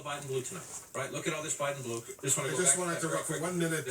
Biden blue tonight, right? Look at all this Biden blue. Just want I to go just back want to interrupt for 1 minute,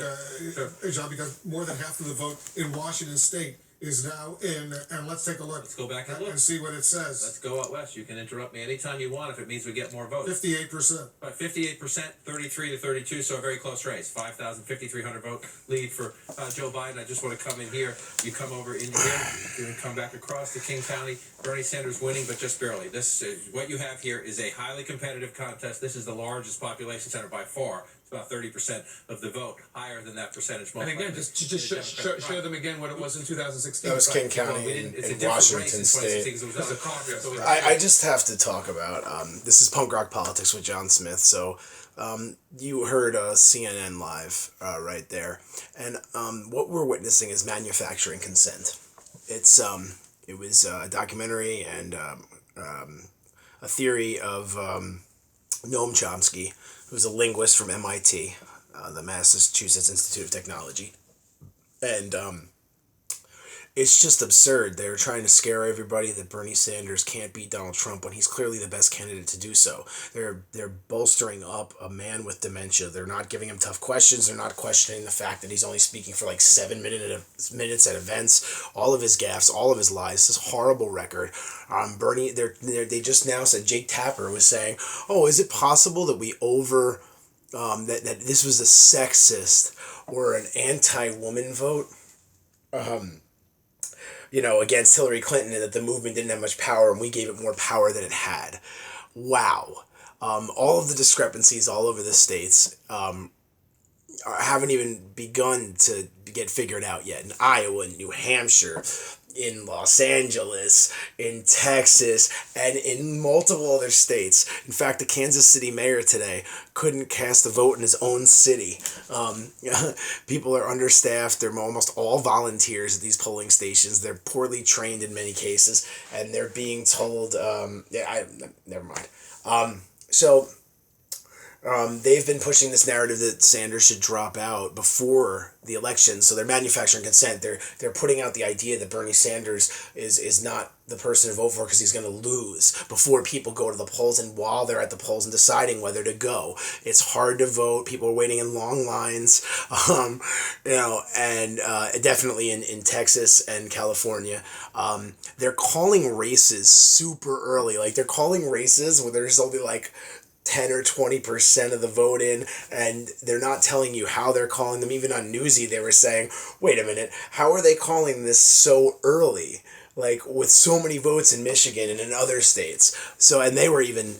Sure. John, because more than half of the vote in Washington State is now in, and let's take a look. Let's go back and look. And see what it says. Let's go out west. You can interrupt me anytime you want if it means we get more votes. 58%. 58%, 33 to 32, so a very close race. 5,300 vote lead for Joe Biden. I just want to come in here. You come over in here. You're going to come back across to King County. Bernie Sanders winning, but just barely. This what you have here is a highly competitive contest. This is the largest population center by far. It's about 30% of the vote, higher than that percentage. And again, just show them again what it was in 2016. That was King County in Washington State. I just have to talk about, this is Punk Rock Politics with John Smith, so you heard CNN Live right there, and what we're witnessing is manufacturing consent. It was a documentary and a theory of Noam Chomsky, who's a linguist from MIT, the Massachusetts Institute of Technology. And it's just absurd. They're trying to scare everybody that Bernie Sanders can't beat Donald Trump when he's clearly the best candidate to do so. They're bolstering up a man with dementia. They're not giving him tough questions. They're not questioning the fact that he's only speaking for like 7 minutes at events. All of his gaffes, all of his lies, this horrible record. Bernie, they just now said, Jake Tapper was saying, oh, is it possible that we that this was a sexist or an anti-woman vote? Against Hillary Clinton, and that the movement didn't have much power and we gave it more power than it had. Wow. All of the discrepancies all over the states haven't even begun to get figured out yet. In Iowa, New Hampshire, in Los Angeles, in Texas, and in multiple other states. In fact, the Kansas City mayor today couldn't cast a vote in his own city. People are understaffed. They're almost all volunteers at these polling stations. They're poorly trained in many cases, and they're being told, never mind. They've been pushing this narrative that Sanders should drop out before the election, so they're manufacturing consent. They're putting out the idea that Bernie Sanders is not the person to vote for because he's going to lose before people go to the polls and while they're at the polls and deciding whether to go. It's hard to vote. People are waiting in long lines, and definitely in Texas and California. They're calling races super early. Like, they're calling races where there's only like 10 or 20% of the vote in, and they're not telling you how they're calling them. Even on Newsy, they were saying, wait a minute, how are they calling this so early? Like, with so many votes in Michigan and in other states. So, and they were even,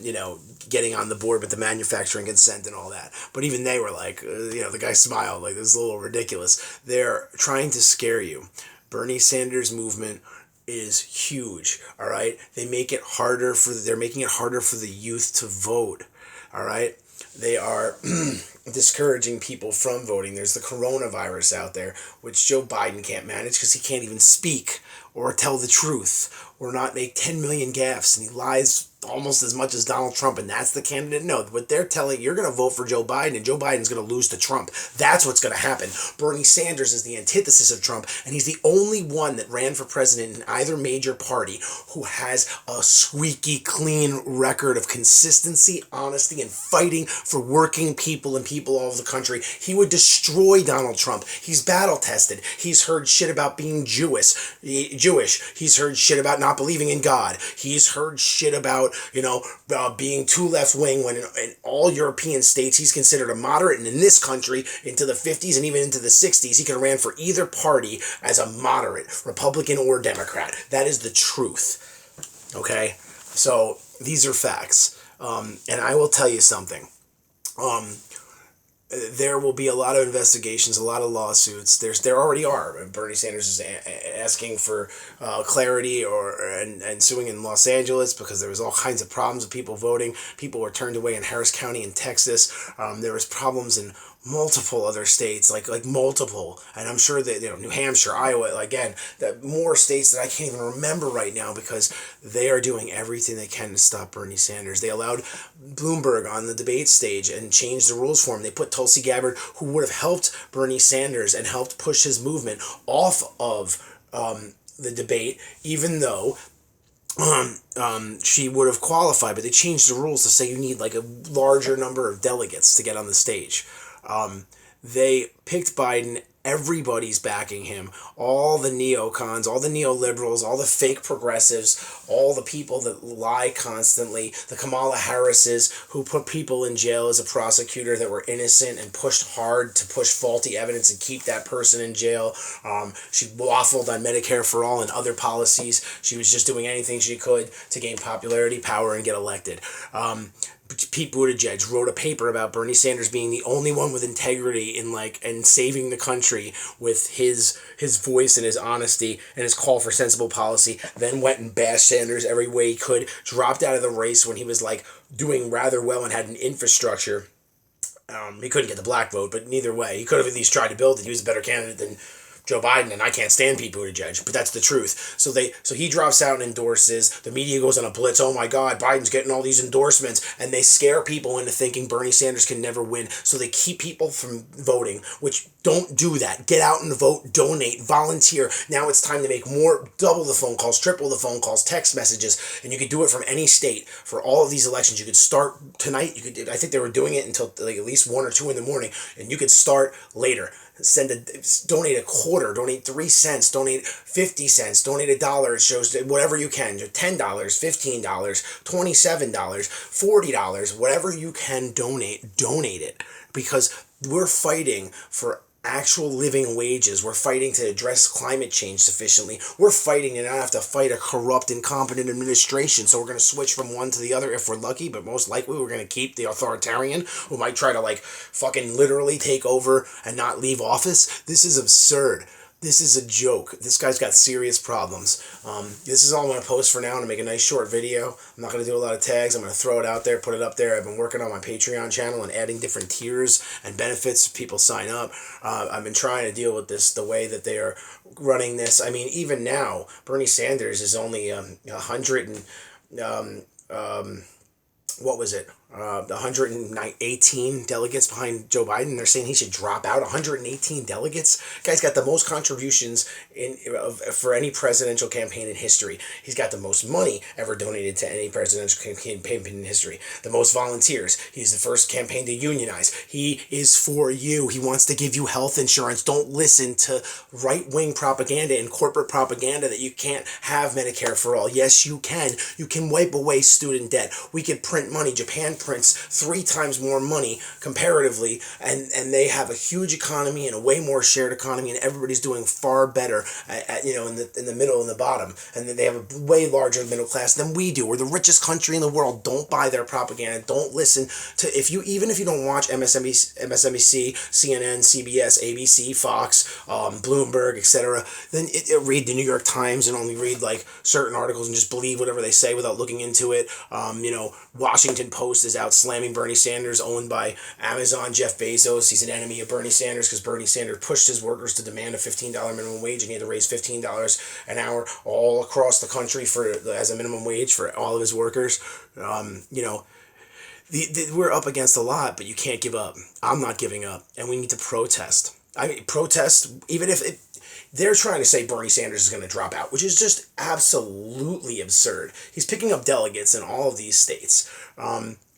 getting on the board with the manufacturing consent and all that. But even they were like, the guy smiled, like, this is a little ridiculous. They're trying to scare you. Bernie Sanders' movement is huge, all right? They're making it harder for the youth to vote. All right, they are discouraging people from voting. There's the coronavirus out there, which Joe Biden can't manage because he can't even speak or tell the truth or not make 10 million gaffes, and he lies almost as much as Donald Trump, and that's the candidate. No, what they're telling you're going to vote for Joe Biden, and Joe Biden's going to lose to Trump. That's what's going to happen. Bernie Sanders is the antithesis of Trump, and he's the only one that ran for president in either major party who has a squeaky clean record of consistency, honesty, and fighting for working people and people all over the country. He would destroy Donald Trump. He's battle tested. He's heard shit about being Jewish. He's heard shit about not believing in God. He's heard shit about being too left-wing when in all European states he's considered a moderate, and in this country into the 50s and even into the 60s he could have ran for either party as a moderate, Republican or Democrat. That is the truth. Okay? So these are facts. And I will tell you something. There will be a lot of investigations, a lot of lawsuits. There already are. Bernie Sanders is asking for clarity and suing in Los Angeles because there was all kinds of problems with people voting. People were turned away in Harris County in Texas. There was problems in multiple other states, like multiple, and I'm sure that New Hampshire, Iowa, again, that more states that I can't even remember right now because they are doing everything they can to stop Bernie Sanders. They allowed Bloomberg on the debate stage and changed the rules for him. They put Tulsi Gabbard, who would have helped Bernie Sanders and helped push his movement off of the debate, even though she would have qualified, but they changed the rules to say you need like a larger number of delegates to get on the stage. They picked Biden. Everybody's backing him. All the neocons, all the neoliberals, all the fake progressives, all the people that lie constantly, the Kamala Harrises who put people in jail as a prosecutor that were innocent and pushed hard to push faulty evidence and keep that person in jail. She waffled on Medicare for all and other policies. She was just doing anything she could to gain popularity, power, and get elected. Pete Buttigieg wrote a paper about Bernie Sanders being the only one with integrity and saving the country with his voice and his honesty and his call for sensible policy. Then went and bashed Sanders every way he could. Dropped out of the race when he was like doing rather well and had an infrastructure. He couldn't get the black vote, but neither way, he could have at least tried to build it. He was a better candidate than Joe Biden, and I can't stand Pete Buttigieg, but that's the truth. So he drops out and endorses. The media goes on a blitz. Oh my God, Biden's getting all these endorsements, and they scare people into thinking Bernie Sanders can never win. So they keep people from voting, which don't do that. Get out and vote, donate, volunteer. Now it's time to make more, double the phone calls, triple the phone calls, text messages, and you could do it from any state for all of these elections. You could start tonight. I think they were doing it until like at least 1 or 2 in the morning, and you could start later. Donate a quarter, donate 3 cents, donate 50 cents, donate $1. It shows whatever you can, $10, $15, $27, $40, whatever you can donate it, because we're fighting for actual living wages. We're fighting to address climate change sufficiently. We're fighting to not have to fight a corrupt, incompetent administration. So we're going to switch from one to the other if we're lucky, but most likely we're going to keep the authoritarian who might try to like fucking literally take over and not leave office. This is absurd. This is a joke. This guy's got serious problems. This is all I'm going to post for now to make a nice short video. I'm not going to do a lot of tags. I'm going to throw it out there, put it up there. I've been working on my Patreon channel and adding different tiers and benefits if people sign up. I've been trying to deal with this the way that they are running this. I mean, even now, Bernie Sanders is only 100 and... what was it? 118 delegates behind Joe Biden. They're saying he should drop out. 118 delegates. Guy's got the most contributions for any presidential campaign in history. He's got the most money ever donated to any presidential campaign in history. The most volunteers. He's the first campaign to unionize. He is for you. He wants to give you health insurance. Don't listen to right-wing propaganda and corporate propaganda that you can't have Medicare for all. Yes, you can. You can wipe away student debt. We could print money. Japan prints 3 times more money comparatively, and they have a huge economy and a way more shared economy, and everybody's doing far better in the middle and the bottom, and then they have a way larger middle class than we do. We're the richest country in the world. Don't buy their propaganda. Don't listen to even if you don't watch MSNBC, CNN, CBS, ABC, Fox, Bloomberg, etc. Then read the New York Times and only read like certain articles and just believe whatever they say without looking into it. Washington Post is out slamming Bernie Sanders, owned by Amazon, Jeff Bezos. He's an enemy of Bernie Sanders because Bernie Sanders pushed his workers to demand a $15 minimum wage, and he had to raise $15 an hour all across the country as a minimum wage for all of his workers. We're up against a lot, but you can't give up. I'm not giving up, and we need to protest. Protest, even if they're trying to say Bernie Sanders is going to drop out, which is just absolutely absurd. He's picking up delegates in all of these states.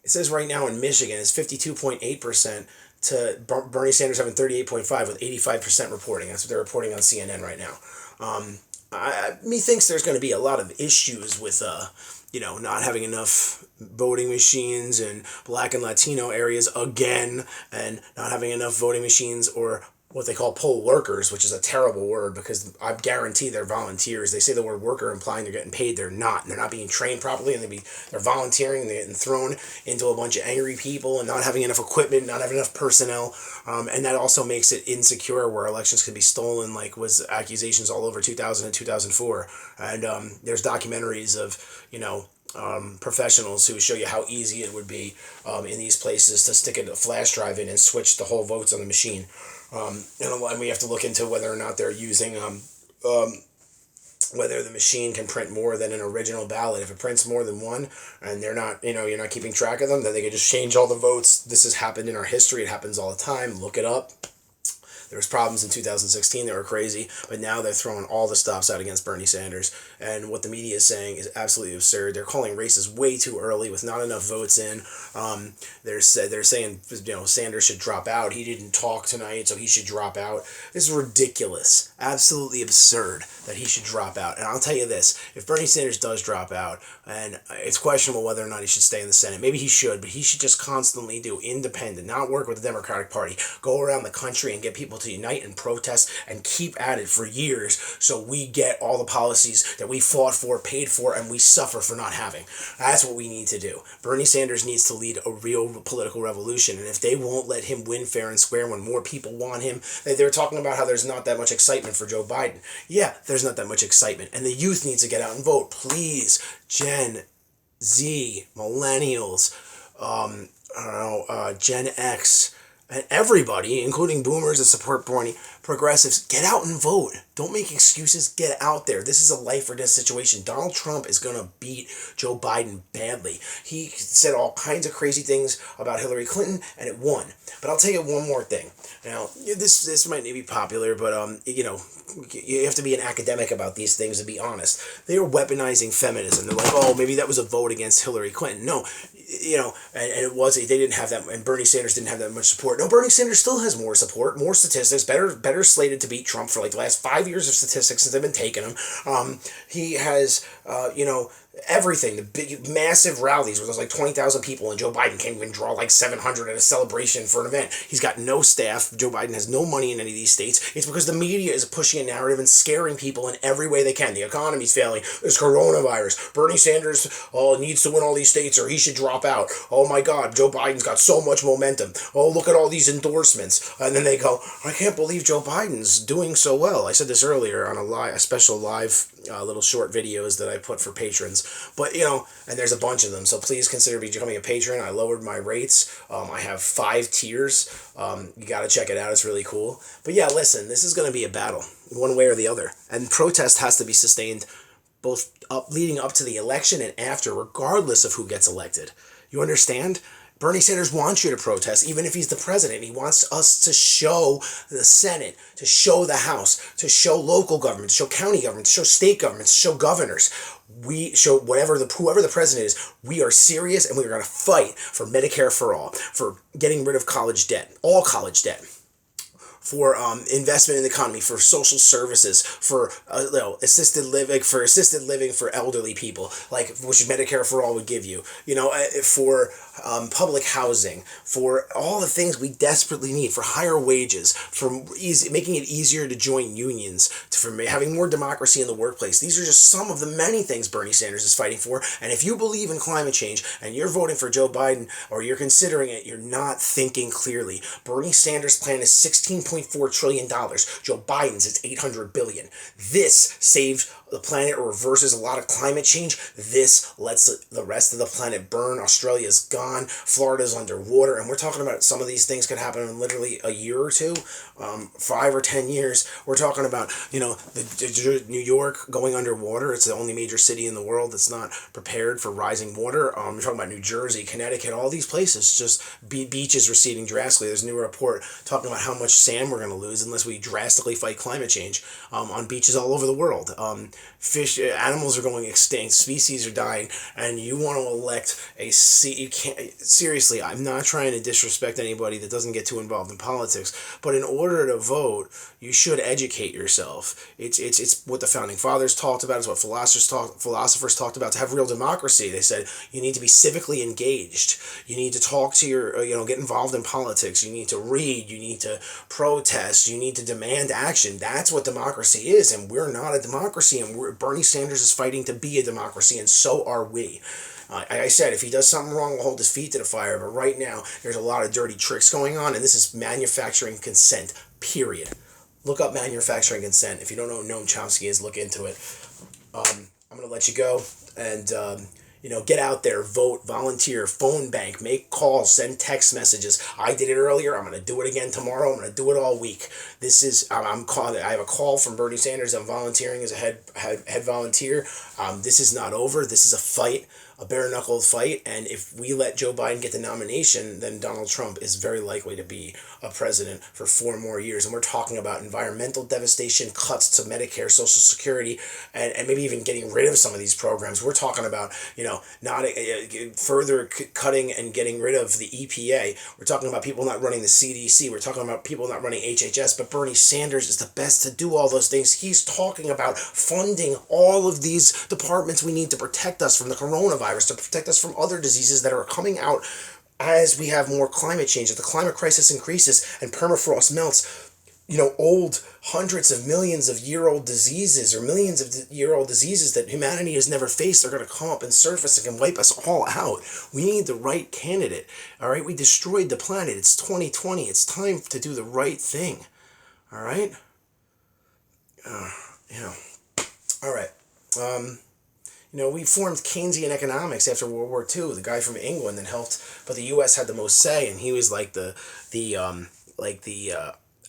It says right now in Michigan it's 52.8% to Bernie Sanders having 38.5 with 85% reporting. That's what they're reporting on CNN right now. Methinks there's going to be a lot of issues with not having enough voting machines in Black and Latino areas again, and not having enough voting machines or what they call poll workers, which is a terrible word because I guarantee they're volunteers. They say the word worker implying they're getting paid. They're not. They're not being trained properly, and they're volunteering, and they're getting thrown into a bunch of angry people and not having enough equipment, not having enough personnel, and that also makes it insecure where elections could be stolen, like was accusations all over 2000 and 2004. And there's documentaries of, professionals who show you how easy it would be in these places to stick a flash drive in and switch the whole votes on the machine. And we have to look into whether or not they're using whether the machine can print more than an original ballot. If it prints more than one and they're not, you're not keeping track of them, then they can just change all the votes. This has happened in our history. It happens all the time. Look it up. There was problems in 2016 that were crazy, but now they're throwing all the stops out against Bernie Sanders. And what the media is saying is absolutely absurd. They're calling races way too early with not enough votes in. They're saying, Sanders should drop out. He didn't talk tonight, so he should drop out. This is ridiculous. Absolutely absurd that he should drop out. And I'll tell you this, if Bernie Sanders does drop out, and it's questionable whether or not he should stay in the Senate, maybe he should, but he should just constantly do independent, not work with the Democratic Party, go around the country and get people to unite and protest and keep at it for years so we get all the policies that we fought for, paid for, and we suffer for not having. That's what we need to do. Bernie Sanders needs to lead a real political revolution, and if they won't let him win fair and square when more people want him, they're talking about how there's not that much excitement for Joe Biden. Yeah, there's not that much excitement, and the youth needs to get out and vote. Please, Gen Z, millennials, Gen X, and everybody, including boomers that support Bernie, progressives, get out and vote. Don't make excuses. Get out there. This is a life or death situation. Donald Trump is going to beat Joe Biden badly. He said all kinds of crazy things about Hillary Clinton, and it won. But I'll tell you one more thing. Now, this might not be popular, but you have to be an academic about these things to be honest. They are weaponizing feminism. They're like, oh, maybe that was a vote against Hillary Clinton. No, and it was, they didn't have that, and Bernie Sanders didn't have that much support. No, Bernie Sanders still has more support, more statistics, better slated to beat Trump for like the last 5 years of statistics since they've been taking him. He has, everything, the big, massive rallies where there's like 20,000 people and Joe Biden can't even draw like 700 at a celebration for an event. He's got no staff. Joe Biden has no money in any of these states. It's because the media is pushing a narrative and scaring people in every way they can. The economy's failing. There's coronavirus. Bernie Sanders needs to win all these states or he should drop out. Oh my God, Joe Biden's got so much momentum. Oh, look at all these endorsements. And then they go, I can't believe Joe Biden's doing so well. I said this earlier on a special live little short videos that I put for patrons. But, and there's a bunch of them, so please consider becoming a patron. I lowered my rates. I have 5 tiers. You got to check it out. It's really cool. But yeah, listen, this is going to be a battle, one way or the other. And protest has to be sustained both leading up to the election and after, regardless of who gets elected. You understand? Bernie Sanders wants you to protest, even if he's the president. He wants us to show the Senate, to show the House, to show local governments, show county governments, show state governments, show governors. We show whoever the president is, we are serious and we're going to fight for Medicare for all, for getting rid of college debt, all college debt, for investment in the economy, for social services, for assisted living for elderly people, like which Medicare for all would give you, for public housing, for all the things we desperately need, for higher wages, for making it easier to join unions, for having more democracy in the workplace. These are just some of the many things Bernie Sanders is fighting for. And if you believe in climate change and you're voting for Joe Biden or you're considering it, you're not thinking clearly. Bernie Sanders' plan is $16.4 trillion. Joe Biden's is $800 billion. This saves the planet or reverses a lot of climate change. This lets the rest of the planet burn. Australia's gone. Florida's underwater. And we're talking about some of these things could happen in literally a year or two, 5 or 10 years. We're talking about, New York going underwater. It's the only major city in the world that's not prepared for rising water. We're talking about New Jersey, Connecticut, all these places. Just beaches receding drastically. There's a new report talking about how much sand we're going to lose unless we drastically fight climate change on beaches all over the world. Animals are going extinct, species are dying, and you want to elect seriously, I'm not trying to disrespect anybody that doesn't get too involved in politics, but in order to vote, you should educate yourself. It's what the founding fathers talked about, it's what philosophers talked about. To have real democracy, they said you need to be civically engaged. You need to talk to your, get involved in politics. You need to read, you need to protest, you need to demand action. That's what democracy is, and we're not a democracy, and Bernie Sanders is fighting to be a democracy, and so are we. I said, if he does something wrong, we'll hold his feet to the fire, but right now, there's a lot of dirty tricks going on, and this is manufacturing consent, period. Look up manufacturing consent. If you don't know what Noam Chomsky is, look into it. I'm going to let you go, and get out there, vote, volunteer, phone bank, make calls, send text messages. I did it earlier. I'm going to do it again tomorrow. I'm going to do it all week. I have a call from Bernie Sanders. I'm volunteering as a head volunteer. This is not over. This is a fight. a bare-knuckled fight, and if we let Joe Biden get the nomination, then Donald Trump is very likely to be a president for 4 more years. And we're talking about environmental devastation, cuts to Medicare, Social Security, and maybe even getting rid of some of these programs. We're talking about, not further cutting and getting rid of the EPA. We're talking about people not running the CDC. We're talking about people not running HHS. But Bernie Sanders is the best to do all those things. He's talking about funding all of these departments we need to protect us from the coronavirus, to protect us from other diseases that are coming out as we have more climate change, as the climate crisis increases and permafrost melts. Old hundreds of millions of year old diseases or millions of year old diseases that humanity has never faced are going to come up and surface and can wipe us all out. We need the right candidate. All right. We destroyed the planet. It's 2020. It's time to do the right thing. All right. All right. We formed Keynesian economics after World War II. The guy from England that helped, but the U.S. had the most say, and he was like the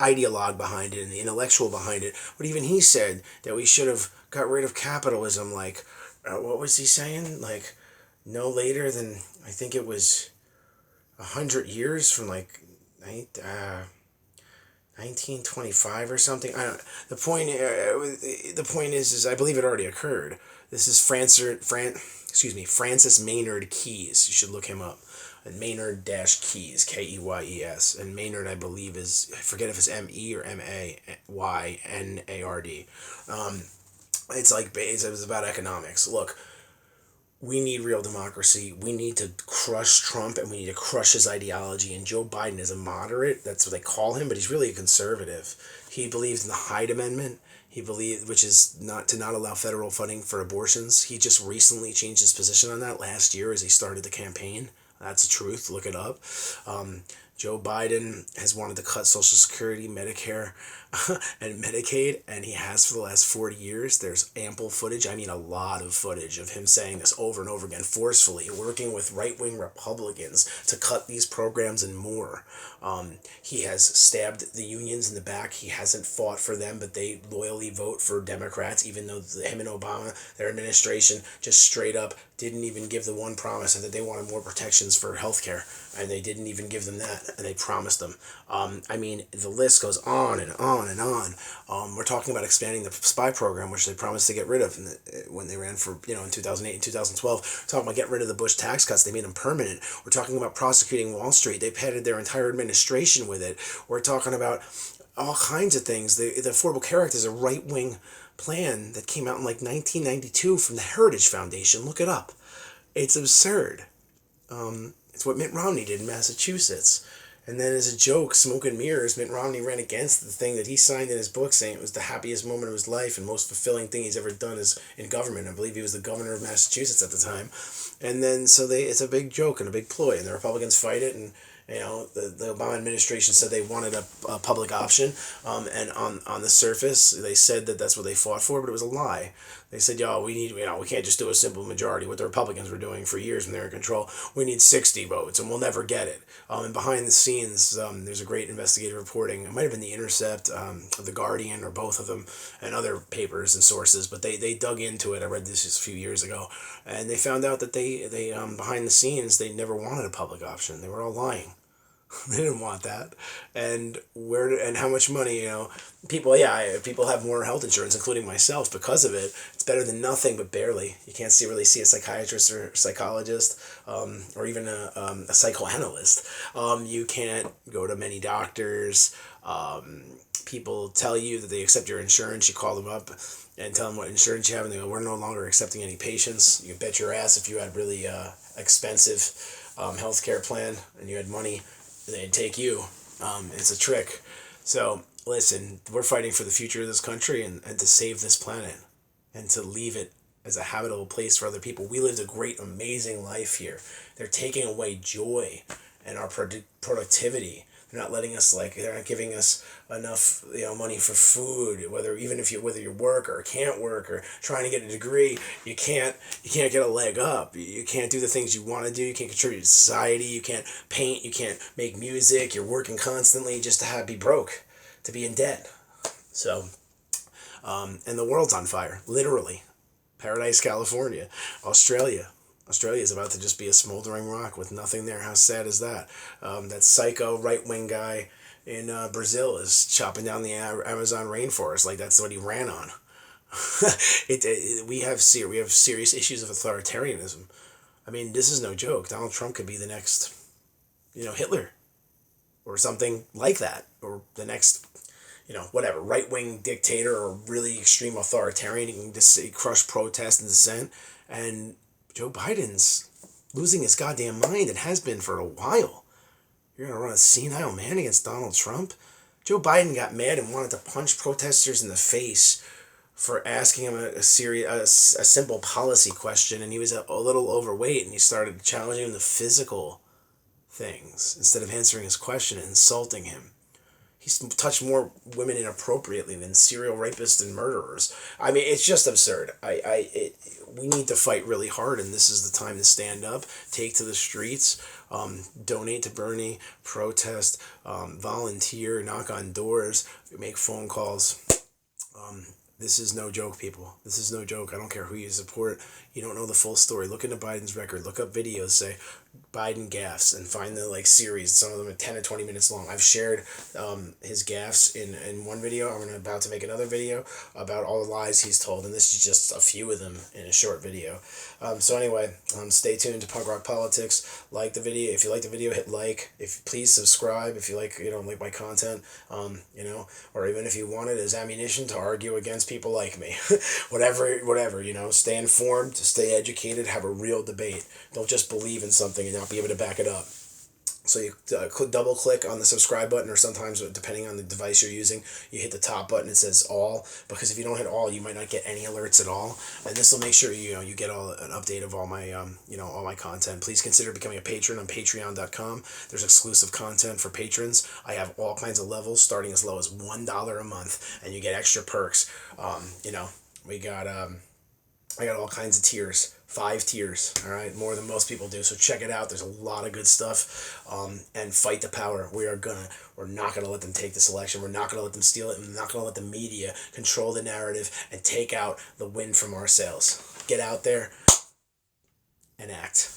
ideologue behind it and the intellectual behind it. But even he said that we should have got rid of capitalism. What was he saying? No later than, I think it was 100 years from 1925 or something. I don't. The point is I believe it already occurred. This is Francis Maynard Keyes. You should look him up. Maynard-Keyes, Keyes, and Maynard, I believe, is, I forget if it's M-E or M-A-Y-N-A-R-D. It was about economics. Look, we need real democracy. We need to crush Trump, and we need to crush his ideology. And Joe Biden is a moderate. That's what they call him, but he's really a conservative. He believes in the Hyde Amendment. He believes, which is not allow federal funding for abortions. He just recently changed his position on that last year as he started the campaign. That's the truth. Look it up. Joe Biden has wanted to cut Social Security, Medicare, and Medicaid, and he has for the last 40 years. There's ample footage, I mean a lot of footage, of him saying this over and over again, forcefully, working with right-wing Republicans to cut these programs and more. He has stabbed the unions in the back. He hasn't fought for them, but they loyally vote for Democrats, even though him and Obama, their administration, just straight up didn't even give the one promise that they wanted more protections for healthcare, and they didn't even give them that, and they promised them. The list goes on and on and on. We're talking about expanding the spy program, which they promised to get rid of when they ran for, in 2008 and 2012. We're talking about getting rid of the Bush tax cuts. They made them permanent. We're talking about prosecuting Wall Street. They padded their entire administration with it. We're talking about all kinds of things. The Affordable Care Act is a right-wing plan that came out in 1992 from the Heritage Foundation. Look it up. It's absurd. It's what Mitt Romney did in Massachusetts. And then as a joke, smoke and mirrors, Mitt Romney ran against the thing that he signed in his book, saying it was the happiest moment of his life and most fulfilling thing he's ever done is in government. I believe he was the governor of Massachusetts at the time. And then it's a big joke and a big ploy, and the Republicans fight it, and the Obama administration said they wanted a public option, and on the surface, they said that that's what they fought for, but it was a lie. They said, we can't just do a simple majority, what the Republicans were doing for years when they were in control. We need 60 votes, and we'll never get it. And behind the scenes, there's a great investigative reporting. It might have been The Intercept, The Guardian, or both of them, and other papers and sources, but they dug into it. I read this just a few years ago, and they found out that they behind the scenes, they never wanted a public option. They were all lying. They didn't want that, and how much money, people have more health insurance, including myself, because of it. It's better than nothing, but barely. You can't really see a psychiatrist or psychologist, or even a psychoanalyst. You can't go to many doctors. People tell you that they accept your insurance. You call them up and tell them what insurance you have, and they go, "We're no longer accepting any patients." You bet your ass if you had really expensive healthcare plan and you had money, they'd take you. It's a trick. So listen, we're fighting for the future of this country and to save this planet and to leave it as a habitable place for other people. We lived a great, amazing life here. They're taking away joy and our productivity. They're not letting us, they're not giving us enough, money for food, whether you work or can't work or trying to get a degree, you can't get a leg up. You can't do the things you want to do. You can't contribute to society. You can't paint. You can't make music. You're working constantly just to be broke, to be in debt. So, and the world's on fire, literally. Paradise, California, Australia. Australia is about to just be a smoldering rock with nothing there. How sad is that? That psycho right-wing guy in Brazil is chopping down the Amazon rainforest like that's what he ran on. We have serious issues of authoritarianism. I mean, this is no joke. Donald Trump could be the next, Hitler, or something like that, or the next, whatever, right-wing dictator or really extreme authoritarian. He can just crush protest and dissent. And Joe Biden's losing his goddamn mind and has been for a while. You're going to run a senile man against Donald Trump? Joe Biden got mad and wanted to punch protesters in the face for asking him a simple policy question, and he was a little overweight, and he started challenging him to physical things instead of answering his question and insulting him. He's touched more women inappropriately than serial rapists and murderers. I mean, it's just absurd. We need to fight really hard, and this is the time to stand up, take to the streets, donate to Bernie, protest, volunteer, knock on doors, make phone calls. This is no joke, people. This is no joke. I don't care who you support. You don't know the full story. Look into Biden's record. Look up videos, say Biden gaffes, and find the series. Some of them are 10 or 20 minutes long. I've shared his gaffes in one video. I'm about to make another video about all the lies he's told, and this is just a few of them in a short video. So anyway, stay tuned to Punk Rock Politics. Like the video. If you like the video, hit like. Please subscribe if you like my content. Or even if you want it as ammunition to argue against people like me. whatever, stay informed, stay educated, have a real debate. Don't just believe in something and not be able to back it up. So you double click on the subscribe button, or sometimes, depending on the device you're using, you hit the top button. It says all, because if you don't hit all, you might not get any alerts at all. And this will make sure you get an update of all my all my content. Please consider becoming a patron on Patreon.com. There's exclusive content for patrons. I have all kinds of levels, starting as low as $1 a month, and you get extra perks. I got all kinds of tiers. 5 tiers, all right, more than most people do. So check it out. There's a lot of good stuff. And fight the power. We're not gonna let them take this election. We're not gonna let them steal it. We're not gonna let the media control the narrative and take out the wind from our sails. Get out there and act.